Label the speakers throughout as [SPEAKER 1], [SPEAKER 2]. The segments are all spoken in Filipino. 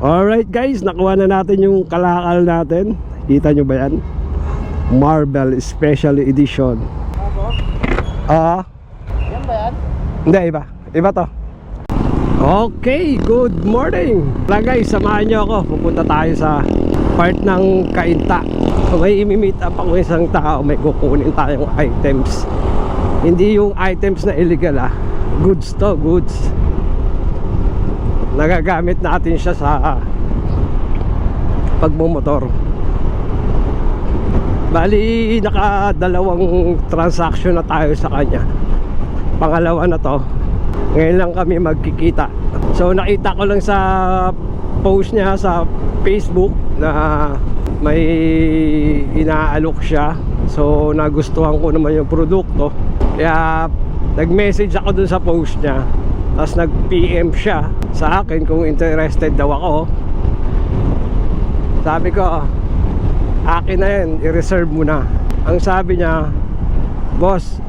[SPEAKER 1] Alright guys, nakuha na natin yung kalakal natin. Kita nyo ba yan? Marble Special Edition.
[SPEAKER 2] Yan ba yan?
[SPEAKER 1] Hindi, iba. Iba to. Okay, good morning. Wala guys, samahan nyo ako. Pupunta tayo sa part ng Cainta. May imi-meet up ako isang tao. May kukunin tayong items. Hindi yung items na illegal goods to, goods. Nagagamit natin siya sa pagmumotor. Bali, nakadalawang transaction na tayo sa kanya. Pangalawa na to. Ngayon lang kami magkikita. So nakita ko lang sa post niya sa Facebook na may inaalok siya. So nagustuhan ko naman yung produkto. Kaya nag-message ako dun sa post niya. Tapos nag-PM siya sa akin kung interested daw ako. Sabi ko, akin na yan, i-reserve mo na. Ang sabi niya, boss,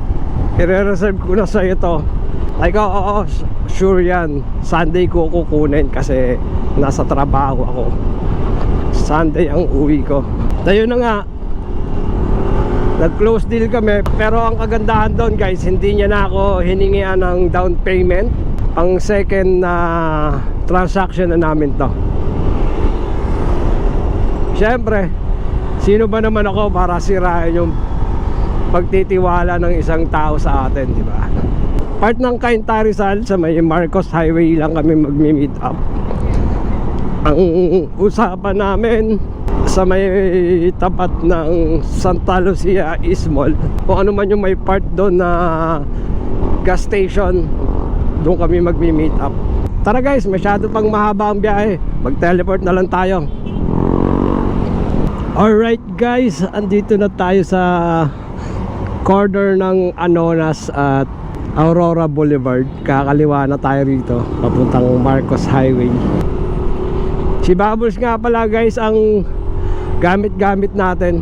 [SPEAKER 1] i-reserve ko na sa'yo to. Like, oo, sure yan. Sunday ko kukunin kasi nasa trabaho ako. Sunday ang uwi ko. Tayo na nga, nag-close deal kami. Pero ang kagandahan doon guys, hindi niya na ako hiningian ng down payment. Ang second na transaction na namin to. Siyempre, sino ba naman ako para sirain yung pagtitiwala ng isang tao sa atin, di ba? Part ng Cainta Rizal, sa may Marcos Highway lang kami magmi-meet up. Ang usapan namin sa may tapat ng Santa Lucia East Mall, kung ano man yung may part doon na gas station, doon kami magmi-meet up. Tara guys, masyado pang mahaba ang biyahe. Mag-teleport na lang tayo. Alright guys, andito na tayo sa corner ng Anonas at Aurora Boulevard. Kakaliwa na tayo rito, papuntang Marcos Highway. Si Bubbles nga pala guys ang gamit-gamit natin.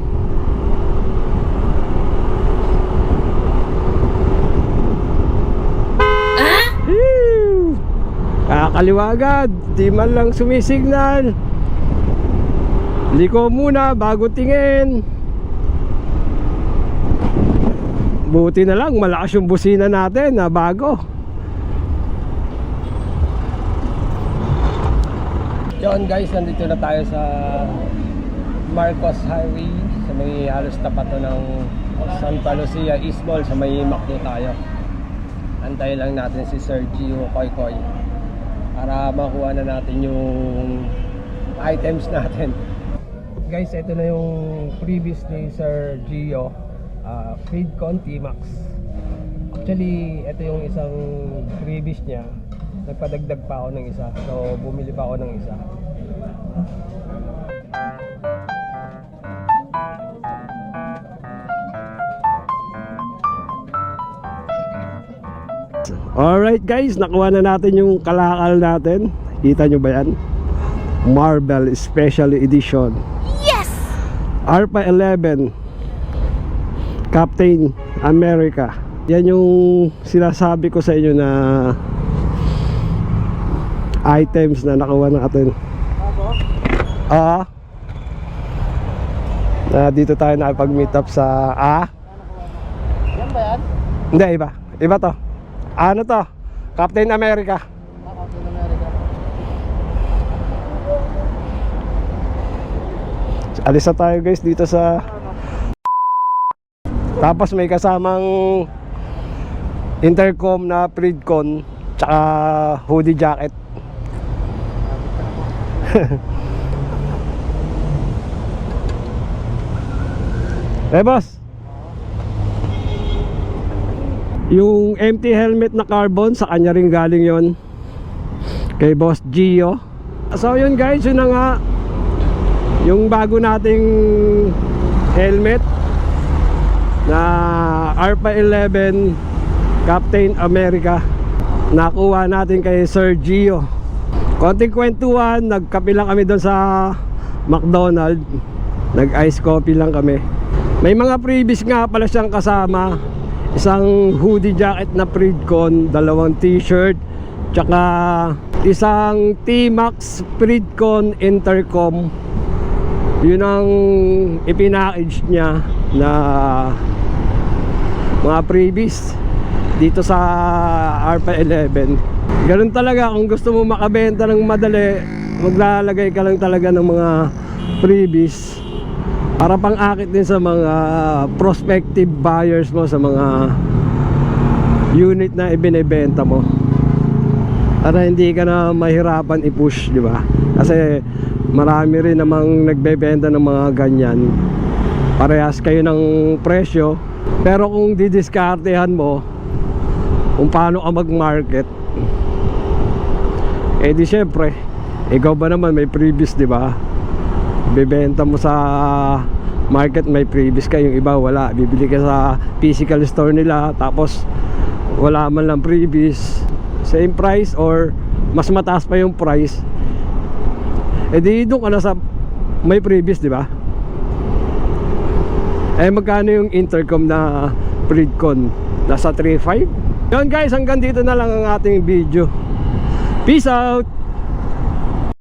[SPEAKER 1] Kakaliwa agad, di man lang sumisignal. Liko muna bago tingin. Buti na lang malakas yung busina natin na bago. Yon guys, nandito na tayo sa Marcos Highway. Sa may halos tapat ng Santa Lucia East Mall. Sa may Macdo tayo. Antay lang natin si Sir Gio Koy Koy para makuha na natin yung items natin. Guys, ito na yung previous ni Sir Gio, Freedcon T-Max. Actually, ito yung isang previous niya. Nagpadagdag pa ako ng isa. So, bumili pa ako ng isa. Alright guys, nakuha na natin yung kalakal natin. Kita nyo ba yan? Marble Special Edition.
[SPEAKER 2] Yes!
[SPEAKER 1] ARPA 11 Captain America. Yan yung sinasabi ko sa inyo na items na nakuha natin. Dito tayo nakipag-meet up sa
[SPEAKER 2] Yan ba yan?
[SPEAKER 1] Hindi, iba. Iba to. Ano to? Captain America.
[SPEAKER 2] Captain America.
[SPEAKER 1] Alis na tayo guys dito sa. Tapos may kasamang intercom na Freedcon tsaka hoodie jacket. Boss, yung empty helmet na carbon, sa kanya rin galing yon, kay Boss Gio. So yun guys, yun na nga yung bago nating helmet na ARPA 11 Captain America. Nakuha natin kay Sir Gio. Konting kwentuhan, nagkape lang kami doon sa McDonald's. Nag-ice coffee lang kami. May mga previous nga pala siyang kasama. Isang hoodie jacket na Freedcon, dalawang t-shirt, tsaka isang T-Max Freedcon intercom. Yun ang ipinackage niya na mga freebies dito sa RP11. Ganun talaga, kung gusto mo makabenta ng madali, maglalagay ka lang talaga ng mga freebies para pang-akit din sa mga prospective buyers mo sa mga unit na ibinebenta mo, para hindi ka na mahirapan i-push, di ba? Kasi marami rin namang nagbebenta ng mga ganyan, parehas kayo ng presyo, pero kung didiskartehan mo kung paano ka mag-market, eh di syempre ikaw ba naman may previous, di ba? Bebenta mo sa market, may previous ka, yung iba wala. Bibili ka sa physical store nila, tapos wala man lang previous, same price or mas mataas pa yung price, eh di doon ka na sa may previous, di ba? Eh magkano yung intercom na Freedcon? Nasa 3.5. Yun guys, hanggang dito na lang ang ating video. Peace out!